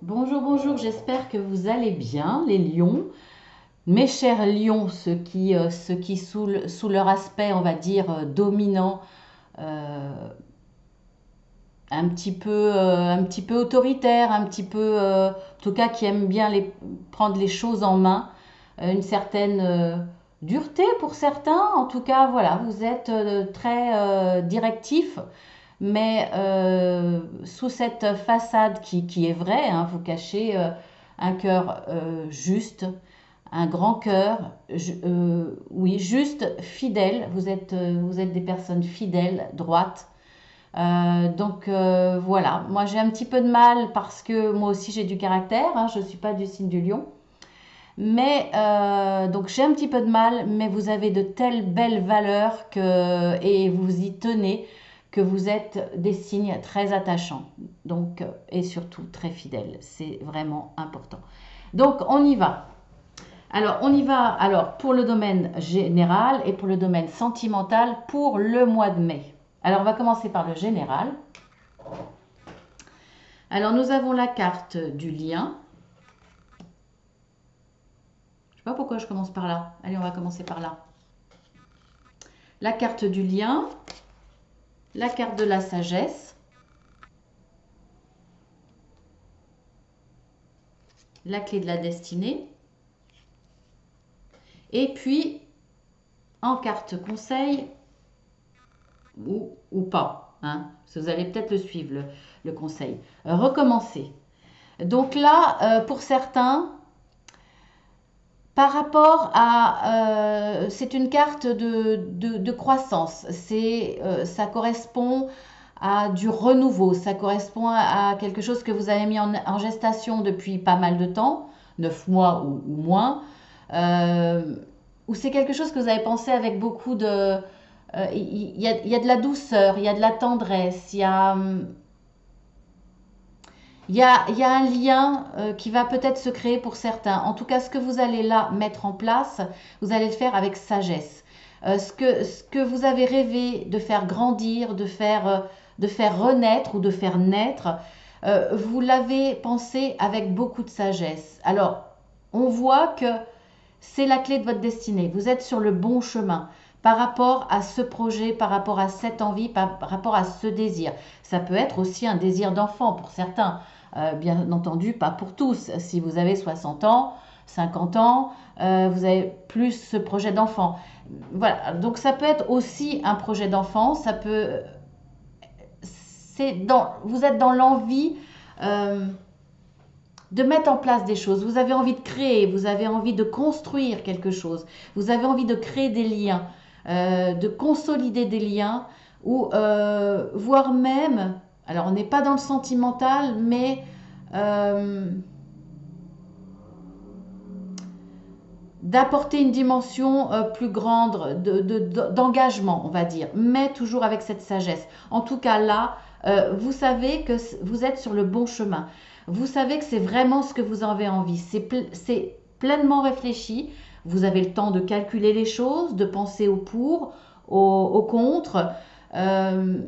Bonjour, bonjour, j'espère que vous allez bien, les lions. Mes chers lions, ceux qui sous leur aspect, on va dire, dominant, euh, un petit peu autoritaire, un petit peu, en tout cas, qui aiment bien prendre les choses en main, une certaine dureté pour certains. En tout cas, voilà, vous êtes très directif, mais sous cette façade qui est vraie, hein, vous cachez un cœur juste, un grand cœur, oui, juste, fidèle. Vous êtes des personnes fidèles, droites. Voilà, moi j'ai un petit peu de mal parce que moi aussi j'ai du caractère, hein, je ne suis pas du signe du lion. Mais donc j'ai un petit peu de mal, mais vous avez de telles belles valeurs et vous y tenez que vous êtes des signes très attachants. Donc et surtout très fidèles, c'est vraiment important. Donc on y va. Alors on y va alors pour le domaine général et pour le domaine sentimental pour le mois de mai. Alors on va commencer par le général. Alors nous avons la carte du lien. Je ne sais pas pourquoi je commence par là. Allez, on va commencer par là. La carte du lien, la carte de la sagesse, la clé de la destinée, et puis en carte conseil, ou pas, hein, parce que vous allez peut-être le suivre, le conseil. Recommencer. Donc là, pour certains, par rapport à... c'est une carte de croissance. Ça correspond à du renouveau. Ça correspond à quelque chose que vous avez mis en gestation depuis pas mal de temps, 9 mois ou moins. Euh, ou c'est quelque chose que vous avez pensé avec beaucoup de... Il y a de la douceur, il y a de la tendresse, il y a un lien qui va peut-être se créer pour certains. En tout cas, ce que vous allez là mettre en place, vous allez le faire avec sagesse. Ce que vous avez rêvé de faire grandir, de faire renaître ou de faire naître, vous l'avez pensé avec beaucoup de sagesse. Alors, on voit que c'est la clé de votre destinée. Vous êtes sur le bon chemin par rapport à ce projet, par rapport à cette envie, par rapport à ce désir. Ça peut être aussi un désir d'enfant pour certains. Bien entendu, pas pour tous. Si vous avez 60 ans, 50 ans, vous avez plus ce projet d'enfant. Voilà, donc ça peut être aussi un projet d'enfant, vous êtes dans l'envie de mettre en place des choses, vous avez envie de créer, vous avez envie de construire quelque chose, vous avez envie de créer des liens, de consolider des liens, ou voire même, alors on n'est pas dans le sentimental, mais euh, d'apporter une dimension plus grande d'engagement, on va dire, mais toujours avec cette sagesse. En tout cas, là, vous savez que vous êtes sur le bon chemin. Vous savez que c'est vraiment ce que vous avez envie. C'est pleinement réfléchi. Vous avez le temps de calculer les choses, de penser au pour, au contre, euh,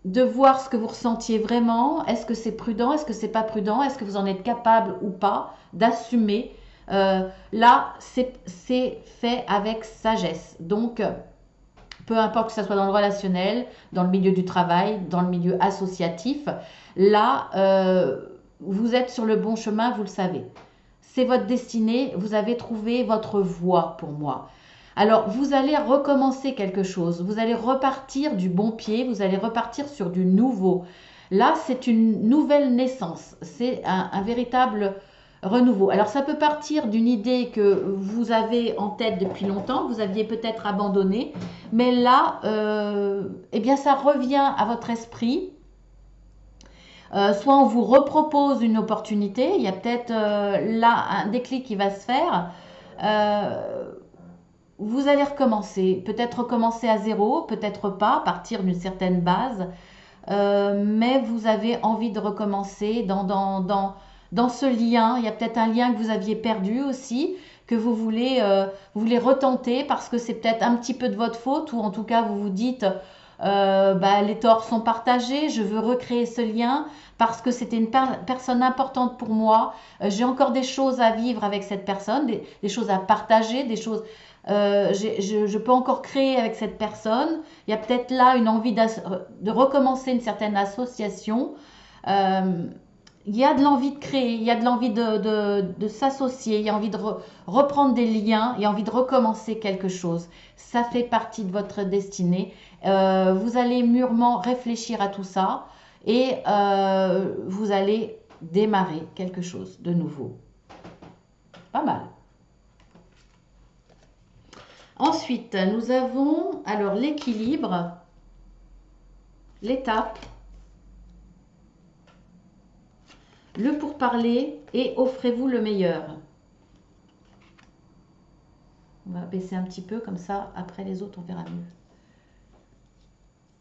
de voir ce que vous ressentiez vraiment. Est-ce que c'est prudent? Est-ce que c'est pas prudent? Est-ce que vous en êtes capable ou pas d'assumer? Là, c'est fait avec sagesse. Donc, peu importe que ce soit dans le relationnel, dans le milieu du travail, dans le milieu associatif, là, vous êtes sur le bon chemin, vous le savez. C'est votre destinée, vous avez trouvé votre voie pour moi. Alors, vous allez recommencer quelque chose, vous allez repartir du bon pied, vous allez repartir sur du nouveau. Là, c'est une nouvelle naissance, c'est un véritable renouveau. Alors, ça peut partir d'une idée que vous avez en tête depuis longtemps, que vous aviez peut-être abandonnée, mais là, eh bien, ça revient à votre esprit. Soit on vous repropose une opportunité, il y a peut-être là un déclic qui va se faire. Euh, vous allez recommencer, peut-être recommencer à zéro, peut-être pas, partir d'une certaine base, mais vous avez envie de recommencer dans ce lien. Il y a peut-être un lien que vous aviez perdu aussi, que vous voulez retenter parce que c'est peut-être un petit peu de votre faute, ou en tout cas vous vous dites, bah, les torts sont partagés, je veux recréer ce lien parce que c'était une personne importante pour moi. J'ai encore des choses à vivre avec cette personne, des choses à partager, des choses... je peux encore créer avec cette personne. Il y a peut-être là une envie de recommencer une certaine association. Euh, il y a de l'envie de créer, il y a de l'envie de s'associer, il y a envie de reprendre des liens, il y a envie de recommencer quelque chose. Ça fait partie de votre destinée. Vous allez mûrement réfléchir à tout ça et vous allez démarrer quelque chose de nouveau. Pas mal. Ensuite, nous avons alors l'équilibre, l'étape, le pourparler et offrez-vous le meilleur. On va baisser un petit peu comme ça, après les autres on verra mieux.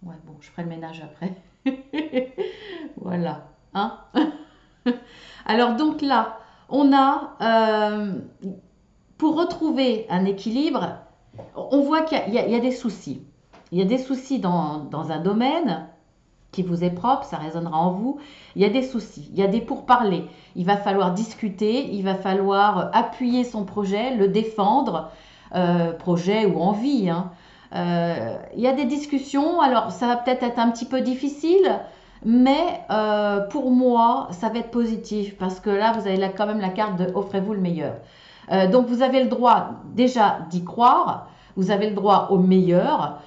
Ouais, bon, je ferai le ménage après. Voilà. Hein. Alors donc là, on a, pour retrouver un équilibre, on voit qu'il y a des soucis. Il y a des soucis dans un domaine qui vous est propre, ça résonnera en vous. Il y a des soucis, il y a des pourparlers. Il va falloir discuter, il va falloir appuyer son projet, le défendre, projet ou envie, hein. Il y a des discussions, alors ça va peut-être être un petit peu difficile, mais pour moi, ça va être positif parce que là, vous avez là, quand même la carte de offrez-vous le meilleur. Donc vous avez le droit déjà d'y croire, vous avez le droit au meilleur.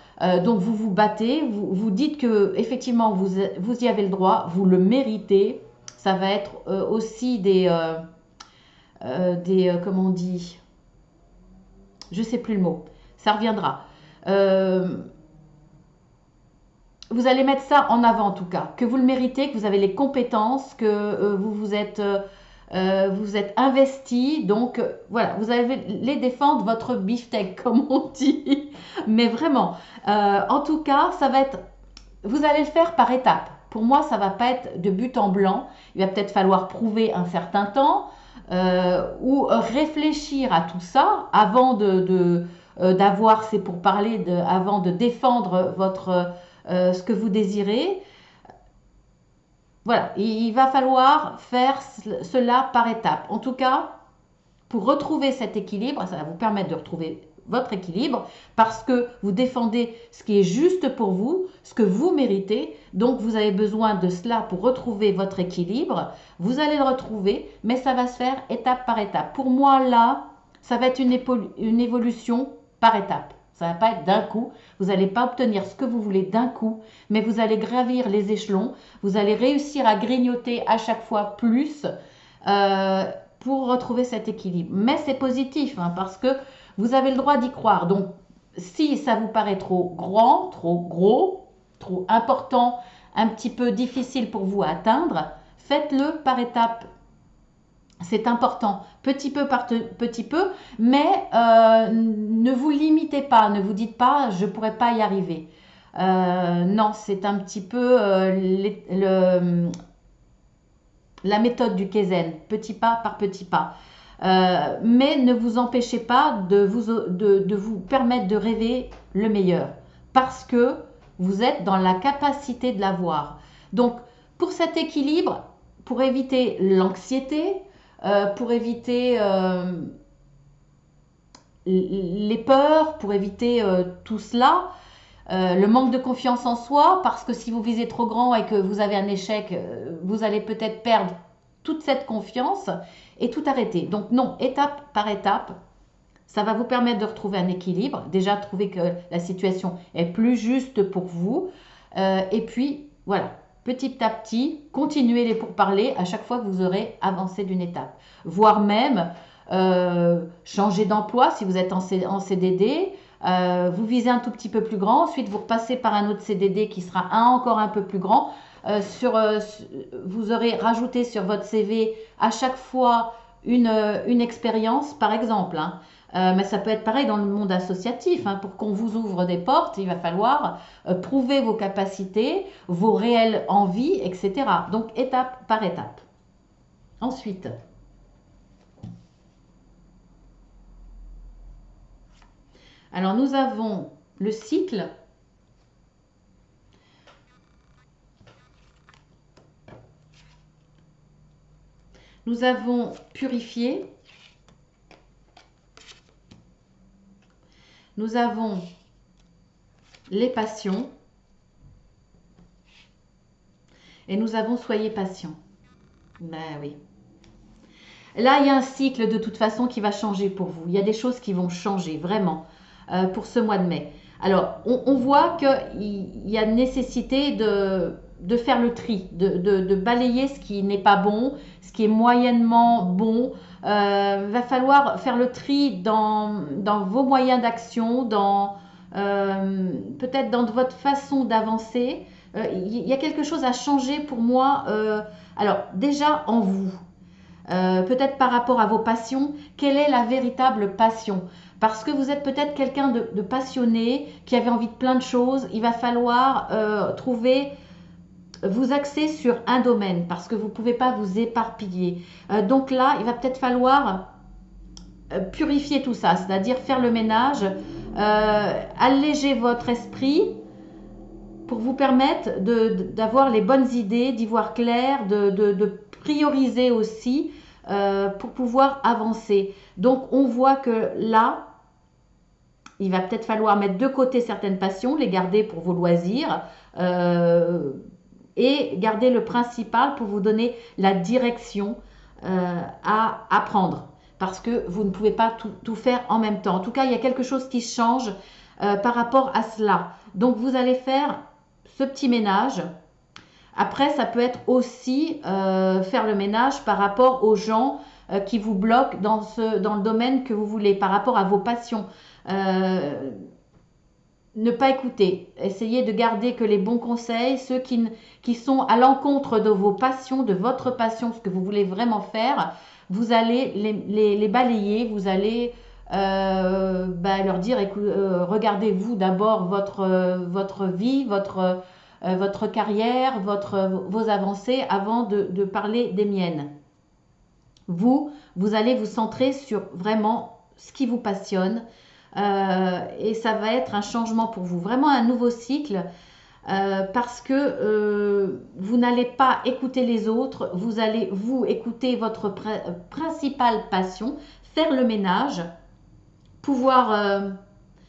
Donc vous vous battez, vous dites que effectivement vous y avez le droit, vous le méritez. Ça va être aussi comment on dit, je sais plus le mot, ça reviendra. Euh, vous allez mettre ça en avant en tout cas, que vous le méritez, que vous avez les compétences, que vous êtes investi, donc voilà, vous allez les défendre votre beefsteak comme on dit, mais vraiment, en tout cas, ça va être, vous allez le faire par étapes. Pour moi, ça va pas être de but en blanc. Il va peut-être falloir prouver un certain temps ou réfléchir à tout ça avant d'avoir, c'est pour parler avant de défendre ce que vous désirez. Voilà, il va falloir faire cela par étapes. En tout cas, pour retrouver cet équilibre, ça va vous permettre de retrouver votre équilibre parce que vous défendez ce qui est juste pour vous, ce que vous méritez. Donc, vous avez besoin de cela pour retrouver votre équilibre. Vous allez le retrouver, mais ça va se faire étape par étape. Pour moi, là, ça va être une évolution par étape. Ça ne va pas être d'un coup. Vous n'allez pas obtenir ce que vous voulez d'un coup, mais vous allez gravir les échelons. Vous allez réussir à grignoter à chaque fois plus pour retrouver cet équilibre. Mais c'est positif hein, parce que vous avez le droit d'y croire. Donc, si ça vous paraît trop grand, trop gros, trop important, un petit peu difficile pour vous à atteindre, faites-le par étapes. C'est important, petit peu par petit peu, mais ne vous limitez pas, ne vous dites pas je ne pourrais pas y arriver. Non, c'est un petit peu la méthode du Kaizen, petit pas par petit pas. Mais ne vous empêchez pas de vous permettre de rêver le meilleur, parce que vous êtes dans la capacité de l'avoir. Donc, pour cet équilibre, pour éviter l'anxiété, pour éviter les peurs, pour éviter tout cela, le manque de confiance en soi, parce que si vous visez trop grand et que vous avez un échec, vous allez peut-être perdre toute cette confiance et tout arrêter. Donc non, étape par étape, ça va vous permettre de retrouver un équilibre, déjà trouver que la situation est plus juste pour vous, et puis voilà, petit à petit, continuez les pourparlers à chaque fois que vous aurez avancé d'une étape, voire même changer d'emploi si vous êtes en CDD. Vous visez un tout petit peu plus grand, ensuite vous repassez par un autre CDD qui sera encore un peu plus grand. Vous aurez rajouté sur votre CV à chaque fois une expérience, par exemple. Hein. Mais ça peut être pareil dans le monde associatif. Hein. Pour qu'on vous ouvre des portes, il va falloir prouver vos capacités, vos réelles envies, etc. Donc étape par étape. Ensuite, alors nous avons le cycle Nous avons purifié. Nous avons les passions. Et nous avons soyez patient. Ben oui. Là, il y a un cycle de toute façon qui va changer pour vous. Il y a des choses qui vont changer vraiment pour ce mois de mai. Alors, on voit qu'il y a nécessité de faire le tri, de balayer ce qui n'est pas bon, ce qui est moyennement bon. Va falloir faire le tri dans vos moyens d'action, peut-être dans votre façon d'avancer. Il y a quelque chose à changer pour moi. Alors, déjà en vous. Peut-être par rapport à vos passions, quelle est la véritable passion? Parce que vous êtes peut-être quelqu'un de passionné, qui avait envie de plein de choses. Il va falloir vous axer sur un domaine, parce que vous ne pouvez pas vous éparpiller. Donc là, il va peut-être falloir purifier tout ça, c'est-à-dire faire le ménage, alléger votre esprit, pour vous permettre d'avoir les bonnes idées, d'y voir clair, de prioriser aussi pour pouvoir avancer. Donc on voit que là, il va peut-être falloir mettre de côté certaines passions, les garder pour vos loisirs et garder le principal pour vous donner la direction à apprendre. Parce que vous ne pouvez pas tout faire en même temps. En tout cas, il y a quelque chose qui change par rapport à cela. Donc vous allez faire ce petit ménage. Après, ça peut être aussi faire le ménage par rapport aux gens qui vous bloquent dans le domaine que vous voulez, par rapport à vos passions. Ne pas écouter. Essayez de garder que les bons conseils, ceux qui sont à l'encontre de vos passions, de votre passion, ce que vous voulez vraiment faire, vous allez les balayer, vous allez leur dire, regardez-vous d'abord votre vie, votre carrière, vos avancées avant de parler des miennes. Vous allez vous centrer sur vraiment ce qui vous passionne et ça va être un changement pour vous, vraiment un nouveau cycle parce que vous n'allez pas écouter les autres, vous allez vous écouter votre principale passion, faire le ménage, pouvoir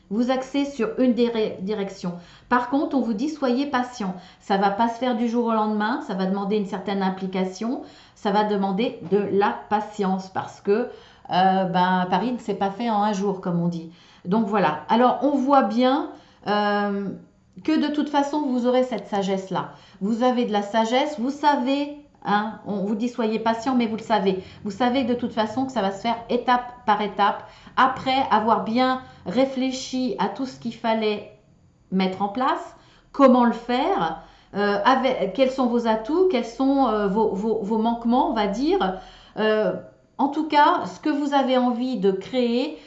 vous axer sur une direction. Par contre, on vous dit soyez patient. Ça ne va pas se faire du jour au lendemain, ça va demander une certaine implication, ça va demander de la patience parce que Paris ne s'est pas fait en un jour, comme on dit. Donc voilà. Alors, on voit bien que de toute façon, vous aurez cette sagesse-là. Vous avez de la sagesse, vous savez, hein, on vous dit soyez patient, mais vous le savez. Vous savez de toute façon que ça va se faire étape par étape, après avoir bien réfléchi à tout ce qu'il fallait mettre en place, comment le faire, quels sont vos atouts, quels sont vos manquements, on va dire. En tout cas, ce que vous avez envie de créer,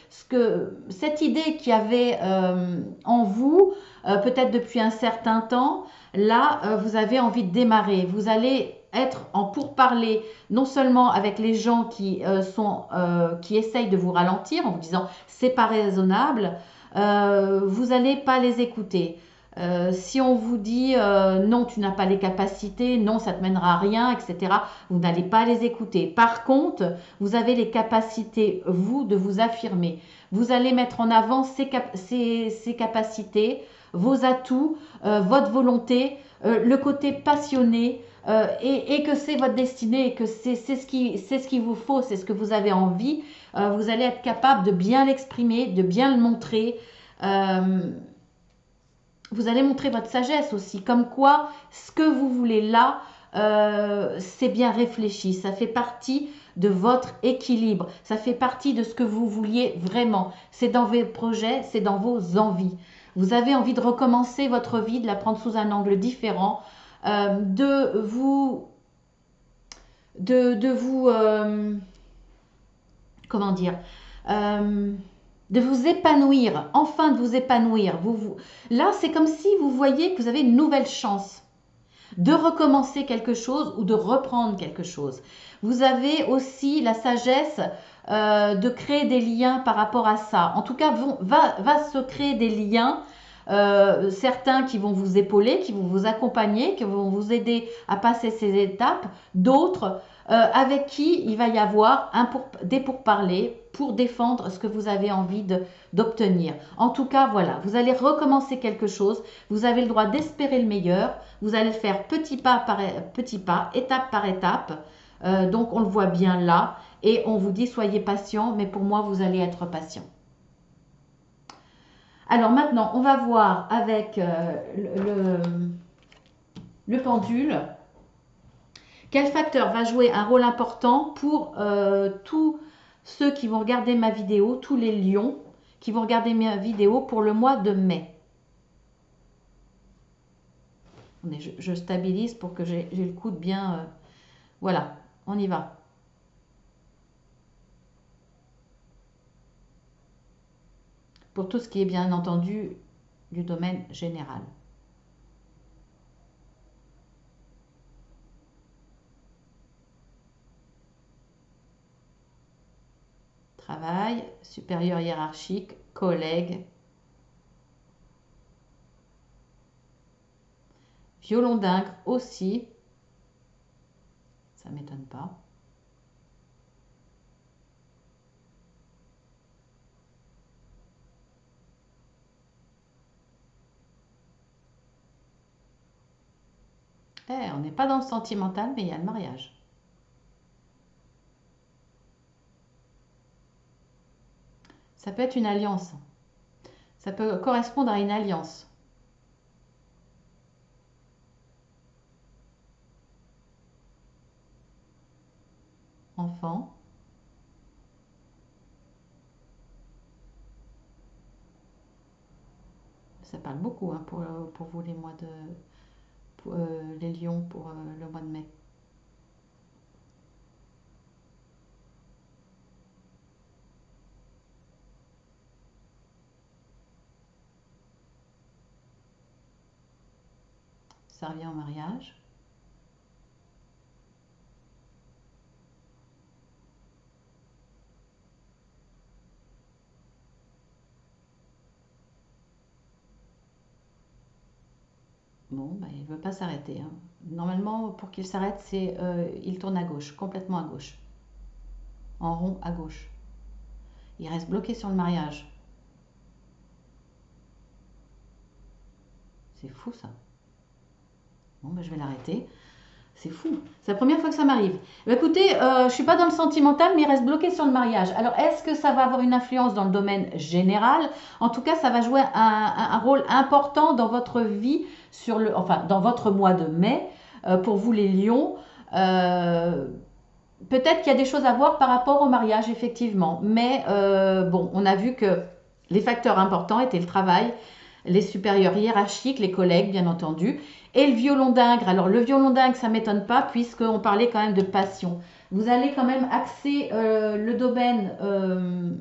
cette idée qu'il y avait en vous, peut-être depuis un certain temps, là, vous avez envie de démarrer. Vous allez être en pourparlers, non seulement avec les gens qui essayent de vous ralentir en vous disant c'est pas raisonnable, vous n'allez pas les écouter. Si on vous dit non, tu n'as pas les capacités, non, ça ne te mènera à rien, etc., vous n'allez pas les écouter. Par contre, vous avez les capacités, vous, de vous affirmer. Vous allez mettre en avant ces capacités, vos atouts, votre volonté, le côté passionné, et que c'est votre destinée, et que c'est ce qu'il vous faut, c'est ce que vous avez envie. Vous allez être capable de bien l'exprimer, de bien le montrer. Vous allez montrer votre sagesse aussi, comme quoi ce que vous voulez là, c'est bien réfléchi, ça fait partie de votre équilibre, ça fait partie de ce que vous vouliez vraiment. C'est dans vos projets, c'est dans vos envies. Vous avez envie de recommencer votre vie, de la prendre sous un angle différent, comment dire, de vous épanouir, enfin de vous épanouir. Là, c'est comme si vous voyez que vous avez une nouvelle chance de recommencer quelque chose ou de reprendre quelque chose. Vous avez aussi la sagesse de créer des liens par rapport à ça. En tout cas, va se créer des liens certains qui vont vous épauler, qui vont vous accompagner, qui vont vous aider à passer ces étapes, d'autres avec qui il va y avoir des pourparlers pour défendre ce que vous avez envie d'obtenir. En tout cas, voilà, vous allez recommencer quelque chose, vous avez le droit d'espérer le meilleur, vous allez le faire petit pas par petit pas, étape par étape. Donc on le voit bien là, et on vous dit soyez patient, mais pour moi vous allez être patient. Alors maintenant, on va voir avec le pendule. Quel facteur va jouer un rôle important pour tous ceux qui vont regarder ma vidéo, tous les lions qui vont regarder ma vidéo pour le mois de mai? Je stabilise pour que j'ai le coude bien... voilà, on y va. Pour tout ce qui est bien entendu du domaine général. Travail, supérieur hiérarchique, collègue, violon d'Ingres aussi, ça ne m'étonne pas. On n'est pas dans le sentimental, mais il y a le mariage. Ça peut être une alliance. Ça peut correspondre à une alliance. Enfant. Ça parle beaucoup hein, pour vous les mois de... les lions pour le mois de mai. Ça revient au mariage. Bon, bah, il ne veut pas s'arrêter. Hein. Normalement, pour qu'il s'arrête, c'est il tourne à gauche, complètement à gauche. En rond à gauche. Il reste bloqué sur le mariage. C'est fou ça. Bon, bah, je vais l'arrêter. C'est fou. C'est la première fois que ça m'arrive. Écoutez, je ne suis pas dans le sentimental, mais il reste bloqué sur le mariage. Alors, est-ce que ça va avoir une influence dans le domaine général? En tout cas, ça va jouer un rôle important dans votre vie, enfin, dans votre mois de mai, pour vous les lions. Peut-être qu'il y a des choses à voir par rapport au mariage, effectivement. Mais bon, on a vu que les facteurs importants étaient le travail, les supérieurs hiérarchiques, les collègues, bien entendu, et le violon d'Ingres. Alors, le violon d'Ingres, ça ne m'étonne pas, puisqu'on parlait quand même de passion. Vous allez quand même axer le domaine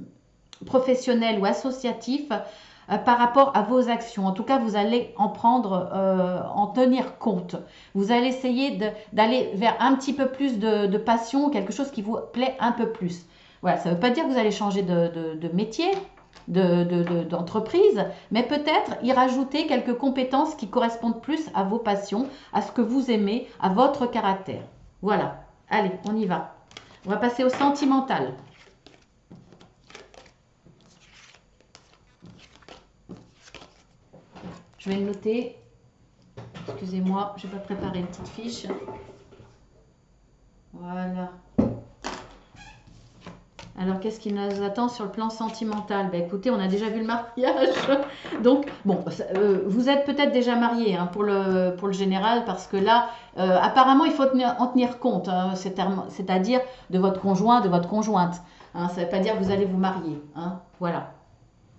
professionnel ou associatif par rapport à vos actions. En tout cas, vous allez en tenir compte. Vous allez essayer d'aller vers un petit peu plus de passion, quelque chose qui vous plaît un peu plus. Voilà, ça ne veut pas dire que vous allez changer de métier, d'entreprise, mais peut-être y rajouter quelques compétences qui correspondent plus à vos passions, à ce que vous aimez, à votre caractère. Voilà, allez, on y va. On va passer au sentimental. Je vais le noter. Excusez-moi, je n'ai pas préparé une petite fiche. Voilà. Alors, qu'est-ce qui nous attend sur le plan sentimental? Ben, écoutez, on a déjà vu le mariage. Donc, bon, vous êtes peut-être déjà marié hein, pour le général, parce que là, apparemment, il faut en tenir compte, hein, c'est-à-dire de votre conjoint, de votre conjointe. Hein, ça ne veut pas dire que vous allez vous marier. Hein, voilà.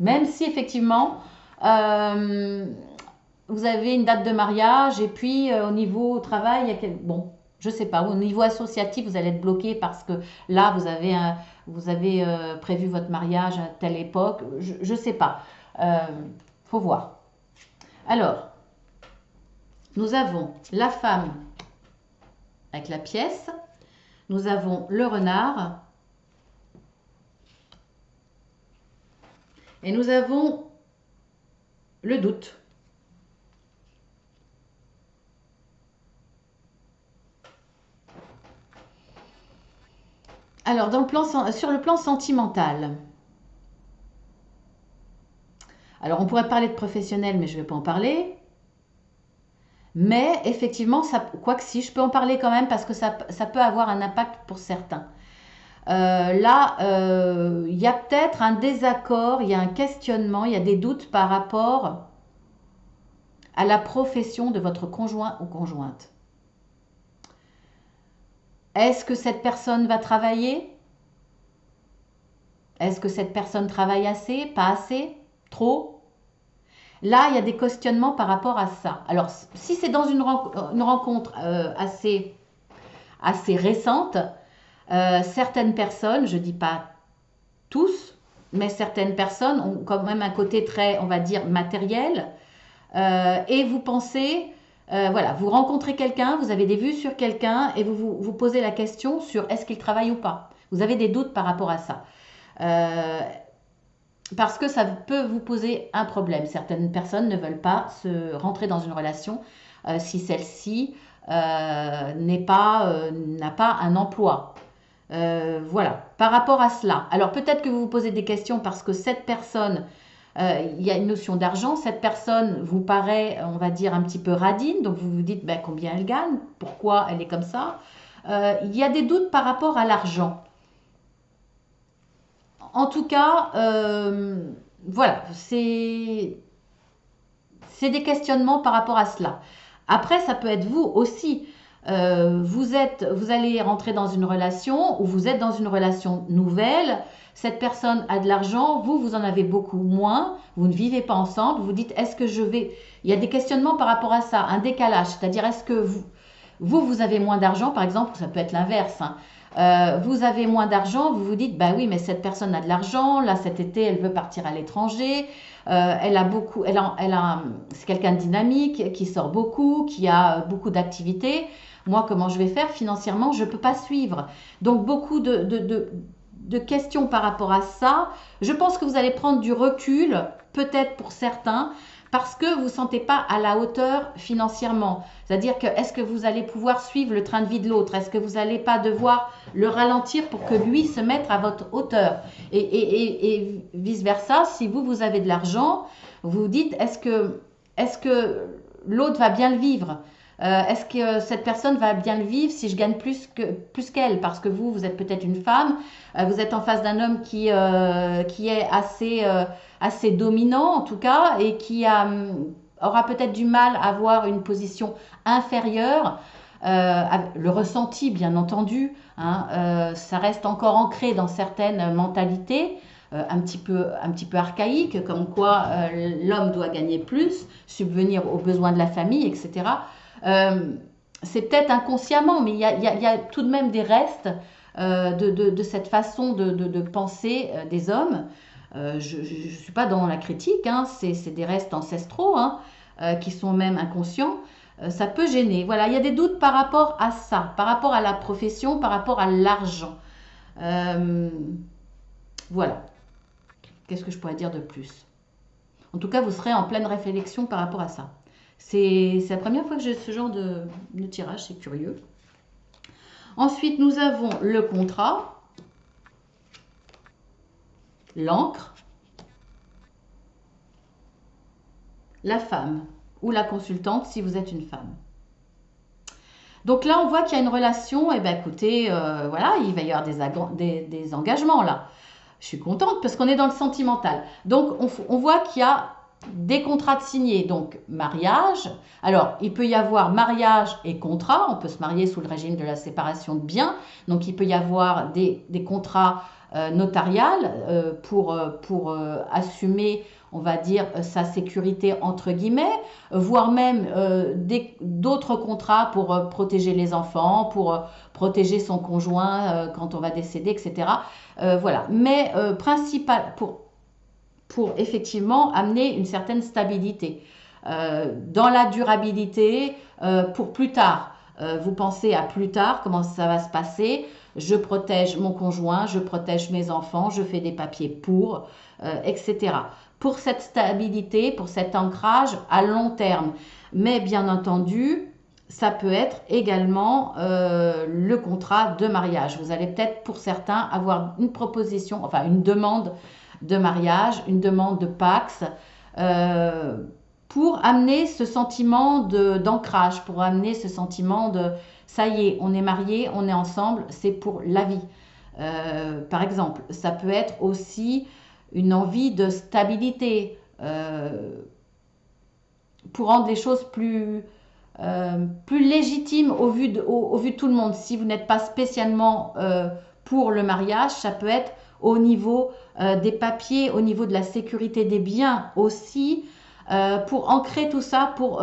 Même si, effectivement, vous avez une date de mariage, et puis au niveau travail, il y a bon, je sais pas, au niveau associatif, vous allez être bloqué parce que là, vous avez prévu votre mariage à telle époque. Je sais pas. Faut voir. Alors, nous avons la femme avec la pièce. Nous avons le renard. Et nous avons le doute. Alors, sur le plan sentimental, alors on pourrait parler de professionnel, mais je ne vais pas en parler. Mais effectivement, quoique si, je peux en parler quand même parce que ça peut avoir un impact pour certains. Là, il y a peut-être un désaccord, il y a un questionnement, il y a des doutes par rapport à la profession de votre conjoint ou conjointe. Est-ce que cette personne va travailler? Est-ce que cette personne travaille assez? Pas assez? Trop? Là, il y a des questionnements par rapport à ça. Alors, si c'est dans une rencontre assez récente, certaines personnes, je ne dis pas tous, mais certaines personnes ont quand même un côté très, on va dire, matériel. Et vous pensez, voilà, vous rencontrez quelqu'un, vous avez des vues sur quelqu'un et vous posez la question sur est-ce qu'il travaille ou pas. Vous avez des doutes par rapport à ça. Euh, Parce que ça peut vous poser un problème. Certaines personnes ne veulent pas se rentrer dans une relation si celle-ci n'a pas un emploi. Voilà, par rapport à cela. Alors peut-être que vous vous posez des questions parce que cette personne, il y a une notion d'argent, cette personne vous paraît, on va dire, un petit peu radine, donc vous vous dites ben, combien elle gagne, pourquoi elle est comme ça. Il y a des doutes par rapport à l'argent. En tout cas, voilà, c'est des questionnements par rapport à cela. Après, ça peut être vous aussi. Vous allez rentrer dans une relation ou vous êtes dans une relation nouvelle. Cette personne a de l'argent, vous en avez beaucoup moins. Vous ne vivez pas ensemble. Vous dites, est-ce que je vais... Il y a des questionnements par rapport à ça, un décalage. C'est-à-dire, est-ce que vous avez moins d'argent, par exemple, ça peut être l'inverse, hein. Vous avez moins d'argent, vous vous dites, bah oui, mais cette personne a de l'argent, là cet été elle veut partir à l'étranger, elle a beaucoup, c'est quelqu'un de dynamique, qui sort beaucoup, qui a beaucoup d'activités. Moi, comment je vais faire financièrement? Je ne peux pas suivre. Donc beaucoup de questions par rapport à ça. Je pense que vous allez prendre du recul, peut-être pour certains, parce que vous ne vous sentez pas à la hauteur financièrement. C'est-à-dire que est-ce que vous allez pouvoir suivre le train de vie de l'autre? Est-ce que vous n'allez pas devoir le ralentir pour que lui se mette à votre hauteur? Et vice-versa, si vous avez de l'argent, vous vous dites, est-ce que l'autre va bien le vivre? Est-ce que cette personne va bien le vivre si je gagne plus qu'elle? Parce que vous êtes peut-être une femme, vous êtes en face d'un homme qui est assez dominant en tout cas et qui aura peut-être du mal à avoir une position inférieure. Le ressenti, bien entendu, hein, ça reste encore ancré dans certaines mentalités. Un petit peu archaïques, comme quoi l'homme doit gagner plus, subvenir aux besoins de la famille, etc. Euh, c'est peut-être inconsciemment, mais il y a tout de même des restes de cette façon de penser des hommes. Je ne suis pas dans la critique, hein, c'est des restes ancestraux hein, qui sont même inconscients. Ça peut gêner. Voilà, il y a des doutes par rapport à ça, par rapport à la profession, par rapport à l'argent. Euh, voilà, qu'est-ce que je pourrais dire de plus? En tout cas, vous serez en pleine réflexion par rapport à ça. C'est la première fois que j'ai ce genre de tirage, c'est curieux. Ensuite, nous avons le contrat, l'encre, la femme ou la consultante si vous êtes une femme. Donc là, on voit qu'il y a une relation, et bien écoutez, voilà, il va y avoir des engagements là. Je suis contente parce qu'on est dans le sentimental. Donc on voit qu'il y a des contrats de signés, donc mariage. Alors, il peut y avoir mariage et contrat. On peut se marier sous le régime de la séparation de biens. Donc, il peut y avoir des contrats notariales assumer, on va dire, sa sécurité entre guillemets, voire même d'autres contrats pour protéger les enfants, pour protéger son conjoint quand on va décéder, etc. Voilà. Mais principal pour effectivement amener une certaine stabilité. Dans la durabilité, pour plus tard, vous pensez à plus tard, comment ça va se passer. Je protège mon conjoint, je protège mes enfants, je fais des papiers etc. Pour cette stabilité, pour cet ancrage à long terme. Mais bien entendu, ça peut être également le contrat de mariage. Vous allez peut-être pour certains avoir une proposition, enfin une demande de mariage, une demande de Pacs, euh, pour amener ce sentiment d'ancrage, pour amener ce sentiment de ça y est, on est mariés, on est ensemble, c'est pour la vie. Par exemple, ça peut être aussi une envie de stabilité pour rendre les choses plus légitimes au vu de tout le monde. Si vous n'êtes pas spécialement pour le mariage, ça peut être au niveau des papiers, au niveau de la sécurité des biens aussi, pour ancrer tout ça, pour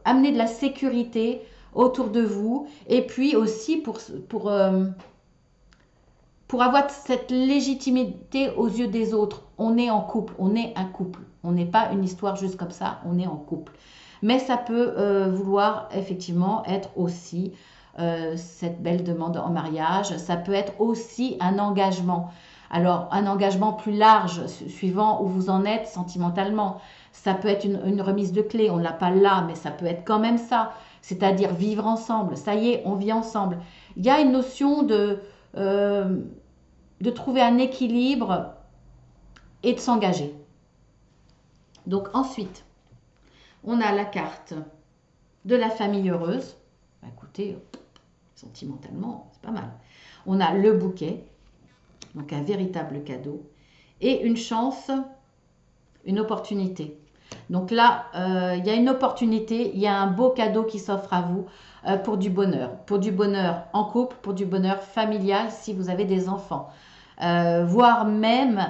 amener de la sécurité autour de vous, et puis aussi pour avoir cette légitimité aux yeux des autres. On est en couple, on est un couple. On n'est pas une histoire juste comme ça, on est en couple. Mais ça peut vouloir effectivement être aussi cette belle demande en mariage. Ça peut être aussi un engagement. Alors, un engagement plus large, suivant où vous en êtes sentimentalement. Ça peut être une remise de clé, on ne l'a pas là, mais ça peut être quand même ça. C'est-à-dire vivre ensemble. Ça y est, on vit ensemble. Il y a une notion euh, de trouver un équilibre et de s'engager. Donc ensuite, on a la carte de la famille heureuse. Bah, écoutez, sentimentalement, c'est pas mal. On a le bouquet, donc un véritable cadeau, et une chance, une opportunité. Donc là, il y a une opportunité, il y a un beau cadeau qui s'offre à vous pour du bonheur en couple, pour du bonheur familial si vous avez des enfants, voire même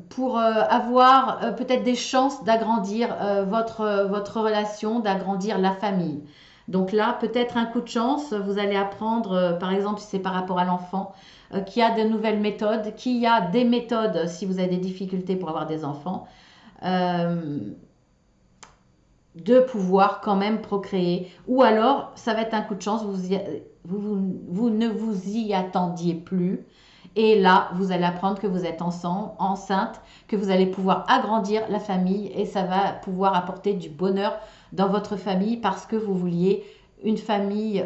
pour avoir peut-être des chances d'agrandir votre relation, d'agrandir la famille. Donc là, peut-être un coup de chance, vous allez apprendre, par exemple, si c'est par rapport à l'enfant, qu'il y a de nouvelles méthodes, qu'il y a des méthodes si vous avez des difficultés pour avoir des enfants, euh, de pouvoir quand même procréer. Ou alors, ça va être un coup de chance, vous ne vous y attendiez plus. Et là, vous allez apprendre que vous êtes enceinte, que vous allez pouvoir agrandir la famille et ça va pouvoir apporter du bonheur dans votre famille parce que vous vouliez une famille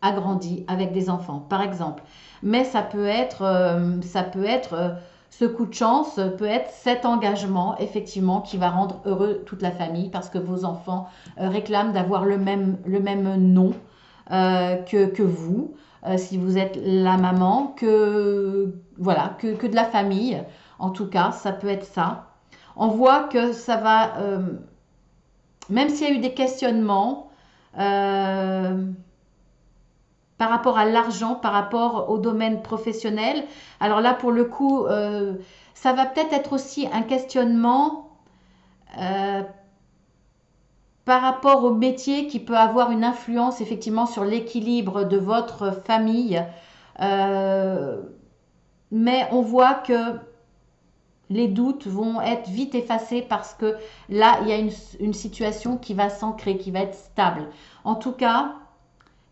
agrandie avec des enfants, par exemple. Mais ce coup de chance peut être cet engagement, effectivement, qui va rendre heureux toute la famille parce que vos enfants réclament d'avoir le même nom que vous, si vous êtes la maman, voilà, que de la famille. En tout cas, ça peut être ça. On voit que ça va, même s'il y a eu des questionnements par rapport à l'argent, par rapport au domaine professionnel, alors là, pour le coup, ça va peut-être être aussi un questionnement euh, par rapport au métier qui peut avoir une influence effectivement sur l'équilibre de votre famille. Euh, mais on voit que les doutes vont être vite effacés parce que là, il y a une situation qui va s'ancrer, qui va être stable. En tout cas,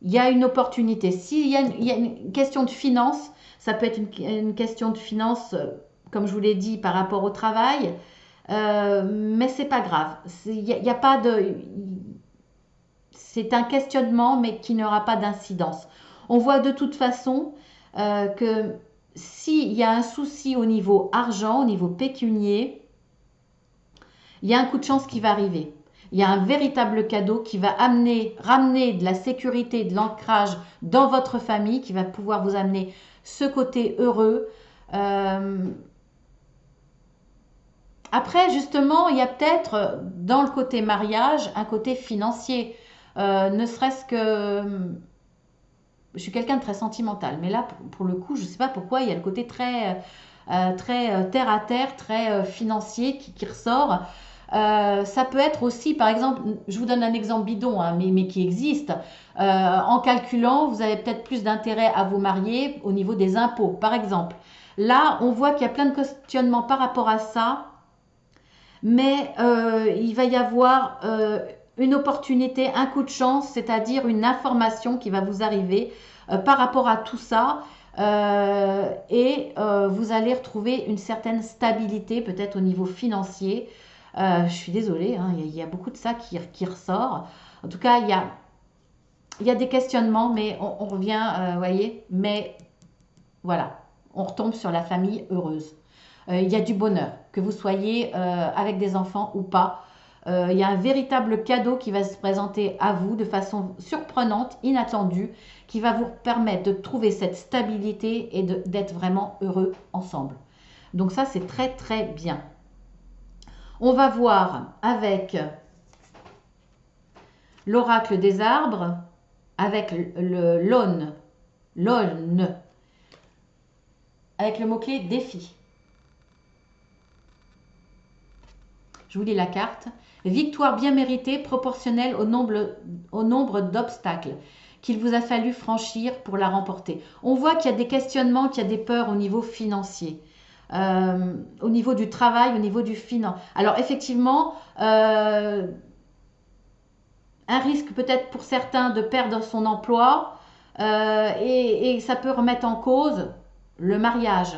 il y a une opportunité. S'il y a une question de finance, ça peut être une question de finance, comme je vous l'ai dit, par rapport au travail, mais c'est pas grave. Il y a pas de, c'est un questionnement, mais qui n'aura pas d'incidence. On voit de toute façon que s'il y a un souci au niveau argent, au niveau pécunier, il y a un coup de chance qui va arriver. Il y a un véritable cadeau qui va ramener de la sécurité, de l'ancrage dans votre famille, qui va pouvoir vous amener ce côté heureux. Euh, Après, justement, il y a peut-être dans le côté mariage un côté financier. Ne serait-ce que je suis quelqu'un de très sentimental, mais là, pour le coup, je ne sais pas pourquoi, il y a le côté très terre à terre, très financier qui ressort. Ça peut être aussi, par exemple, je vous donne un exemple bidon, hein, mais qui existe. En calculant, vous avez peut-être plus d'intérêt à vous marier au niveau des impôts, par exemple. Là, on voit qu'il y a plein de questionnements par rapport à ça, mais il va y avoir une opportunité, un coup de chance, c'est-à-dire une information qui va vous arriver par rapport à tout ça. Et vous allez retrouver une certaine stabilité, peut-être au niveau financier. Je suis désolée, hein, il y a beaucoup de ça qui ressort. En tout cas, il y a des questionnements, mais on revient, voyez, mais voilà, on retombe sur la famille heureuse. Il y a du bonheur, que vous soyez avec des enfants ou pas. Il y a un véritable cadeau qui va se présenter à vous de façon surprenante, inattendue, qui va vous permettre de trouver cette stabilité et d'être vraiment heureux ensemble. Donc ça, c'est très très bien. On va voir avec l'oracle des arbres, avec l'aune, avec le mot-clé défi. Je vous lis la carte. Victoire bien méritée, proportionnelle au nombre d'obstacles qu'il vous a fallu franchir pour la remporter. On voit qu'il y a des questionnements, qu'il y a des peurs au niveau financier, au niveau du travail, au niveau du finance. Alors effectivement, un risque peut-être pour certains de perdre son emploi et ça peut remettre en cause le mariage,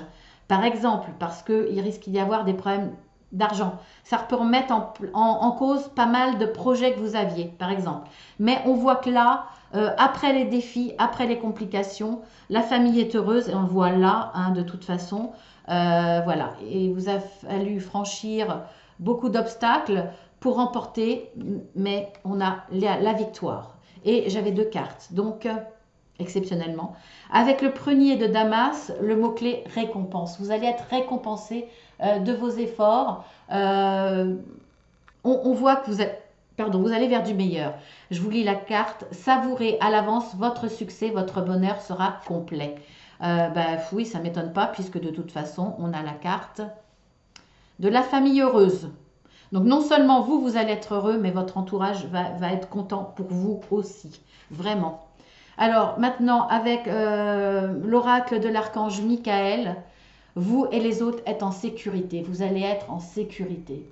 par exemple, parce qu'il risque d'y avoir des problèmes d'argent. Ça peut remettre en cause pas mal de projets que vous aviez, par exemple. Mais on voit que là, après les défis, après les complications, la famille est heureuse et on le voit là, hein, de toute façon. Voilà, et il vous a fallu franchir beaucoup d'obstacles pour remporter, mais on a la victoire. Et j'avais 2 cartes, donc exceptionnellement. Avec le prunier de Damas, le mot-clé récompense. Vous allez être récompensé de vos efforts. On voit que vous allez vers du meilleur. Je vous lis la carte. Savourez à l'avance votre succès, votre bonheur sera complet. Oui, ça ne m'étonne pas puisque de toute façon, on a la carte de la famille heureuse. Donc non seulement vous allez être heureux, mais votre entourage va être content pour vous aussi. Vraiment. Alors maintenant, avec l'oracle de l'archange Michael, vous et les autres êtes en sécurité. Vous allez être en sécurité.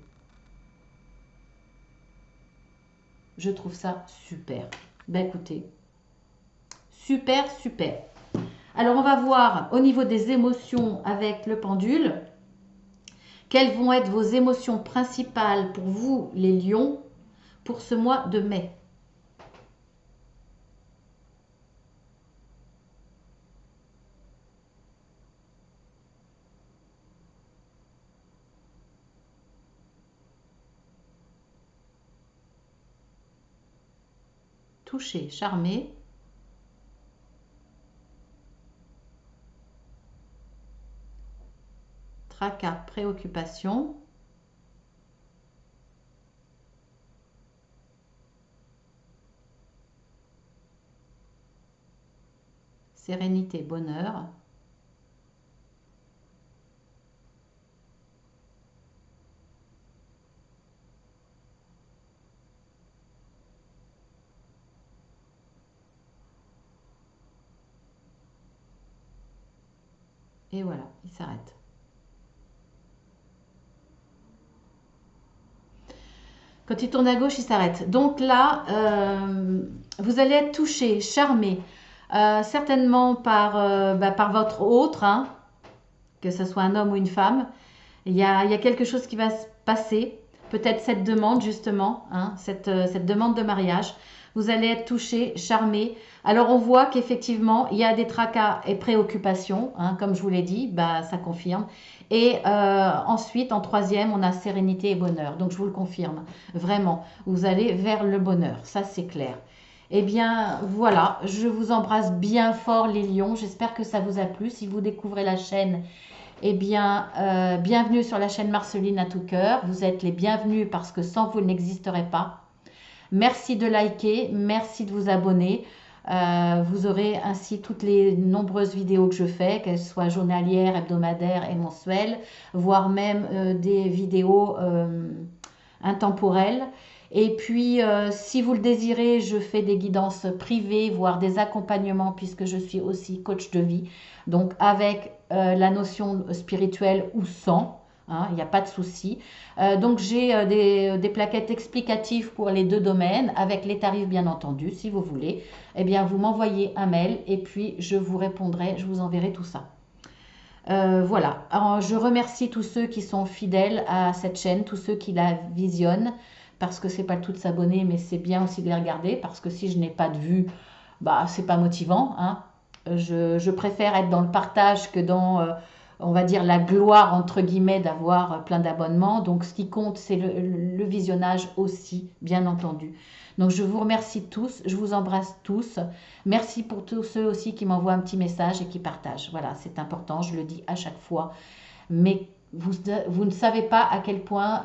Je trouve ça super. Ben écoutez, super, super. Alors on va voir au niveau des émotions avec le pendule. Quelles vont être vos émotions principales pour vous, les lions, pour ce mois de mai? Touché, charmé. Tracas, préoccupation. Sérénité, bonheur. Et voilà, il s'arrête. Quand il tourne à gauche, il s'arrête. Donc là, vous allez être touché, charmé, certainement par votre autre, hein, que ce soit un homme ou une femme. Il y a quelque chose qui va se passer. Peut-être cette demande, justement, hein, cette demande de mariage. Vous allez être touché, charmé. Alors, on voit qu'effectivement, il y a des tracas et préoccupations, hein, comme je vous l'ai dit, ça confirme. Et ensuite, en troisième, on a sérénité et bonheur. Donc, je vous le confirme, vraiment, vous allez vers le bonheur. Ça, c'est clair. Eh bien, voilà, je vous embrasse bien fort, les lions. J'espère que ça vous a plu. Si vous découvrez la chaîne, eh bien, bienvenue sur la chaîne Marceline à tout cœur. Vous êtes les bienvenus parce que sans vous, il n'existerait pas. Merci de liker, merci de vous abonner. Vous aurez ainsi toutes les nombreuses vidéos que je fais, qu'elles soient journalières, hebdomadaires et mensuelles, voire même des vidéos intemporelles. Et puis, si vous le désirez, je fais des guidances privées, voire des accompagnements, puisque je suis aussi coach de vie. Donc, avec la notion spirituelle ou sans, hein, il n'y a pas de souci. Donc, j'ai des plaquettes explicatives pour les 2 domaines, avec les tarifs bien entendu, si vous voulez. Eh bien, vous m'envoyez un mail et puis je vous répondrai, je vous enverrai tout ça. Voilà. Alors, je remercie tous ceux qui sont fidèles à cette chaîne, tous ceux qui la visionnent, parce que c'est pas le tout de s'abonner, mais c'est bien aussi de les regarder, parce que si je n'ai pas de vues, bah c'est pas motivant, hein. Je préfère être dans le partage que dans, on va dire, la gloire entre guillemets d'avoir plein d'abonnements. Donc ce qui compte, c'est le visionnage aussi, bien entendu. Donc je vous remercie tous, je vous embrasse tous. Merci pour tous ceux aussi qui m'envoient un petit message et qui partagent. Voilà, c'est important, je le dis à chaque fois. Mais vous ne savez pas à quel point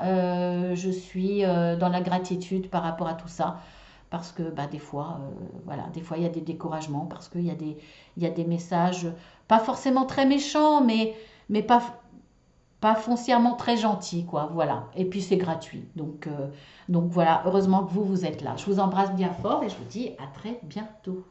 je suis dans la gratitude par rapport à tout ça. Parce que bah, des fois, voilà, des fois il y a des découragements, parce il y a des messages, pas forcément très méchants, mais pas foncièrement très gentils, quoi. Voilà. Et puis c'est gratuit. Donc voilà, heureusement que vous êtes là. Je vous embrasse bien fort et je vous dis à très bientôt.